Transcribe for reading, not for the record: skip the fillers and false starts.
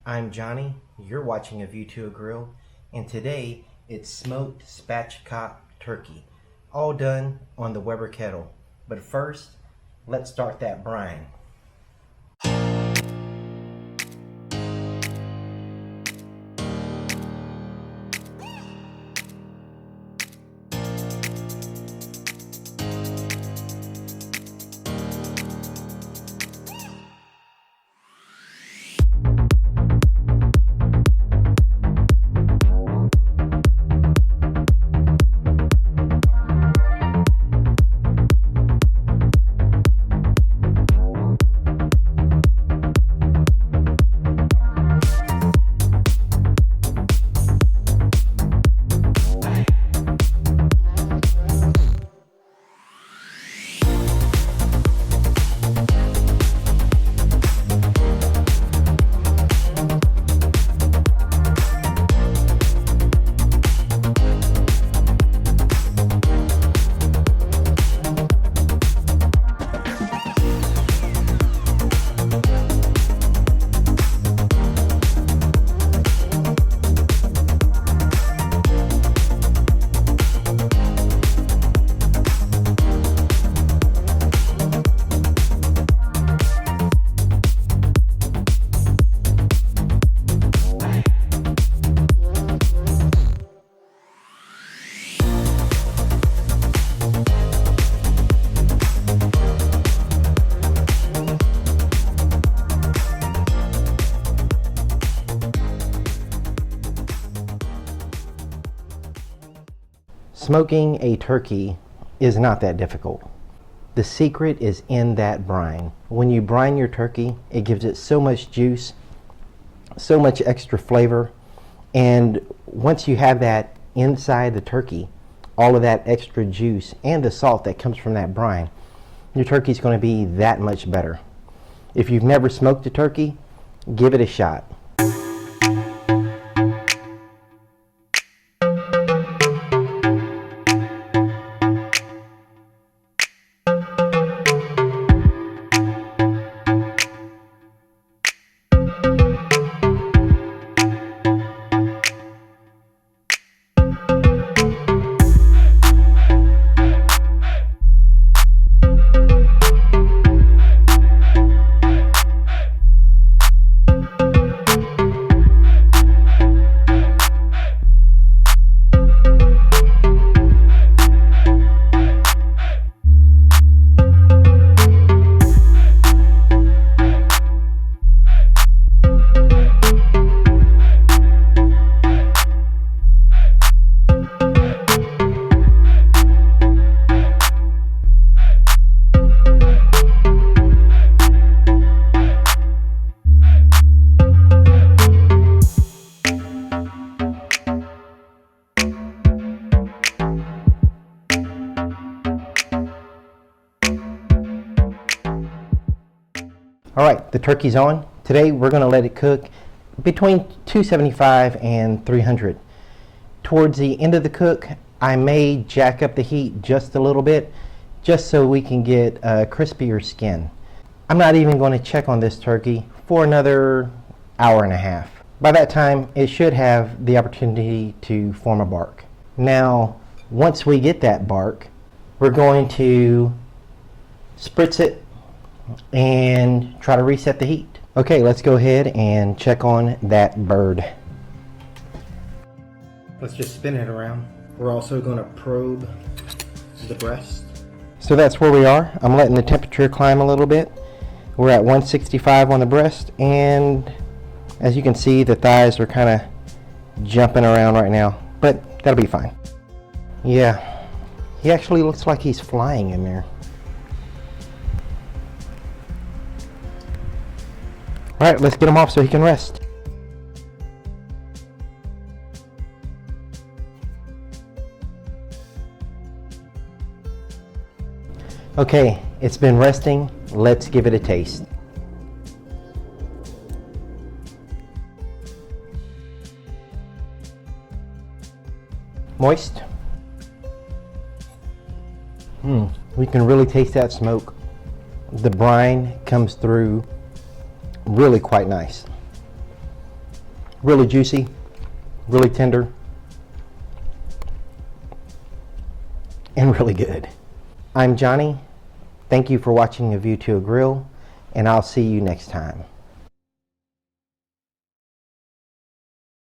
I'm Johnny, you're watching A View to a Grill, and today it's smoked spatchcock turkey, all done on the Weber kettle. But first, let's start that brine. Smoking a turkey is not that difficult. The secret is in that brine. When you brine your turkey, it gives it so much juice, so much extra flavor, and once you have that inside the turkey, all of that extra juice and the salt that comes from that brine, your turkey is going to be that much better. If you've never smoked a turkey, give it a shot. Alright, the turkey's on. Today we're going to let it cook between 275 and 300. Towards the end of the cook, I may jack up the heat just a little bit, just so we can get a crispier skin. I'm not even going to check on this turkey for another hour and a half. By that time, it should have the opportunity to form a bark. Now, once we get that bark, we're going to spritz it and try to reset the heat. Okay, let's go ahead and check on that bird. Let's just spin it around. We're also going to probe the breast. So that's where we are. I'm letting the temperature climb a little bit. We're at 165 on the breast, and as you can see, the thighs are kind of jumping around right now, but that'll be fine. Yeah, he actually looks like he's flying in there. Alright, let's get him off so he can rest. Okay, it's been resting. Let's give it a taste. Moist. We can really taste that smoke. The brine comes through really quite nice. Really juicy, really tender, and really good. I'm Johnny. Thank you for watching A View to a Grill, and I'll see you next time.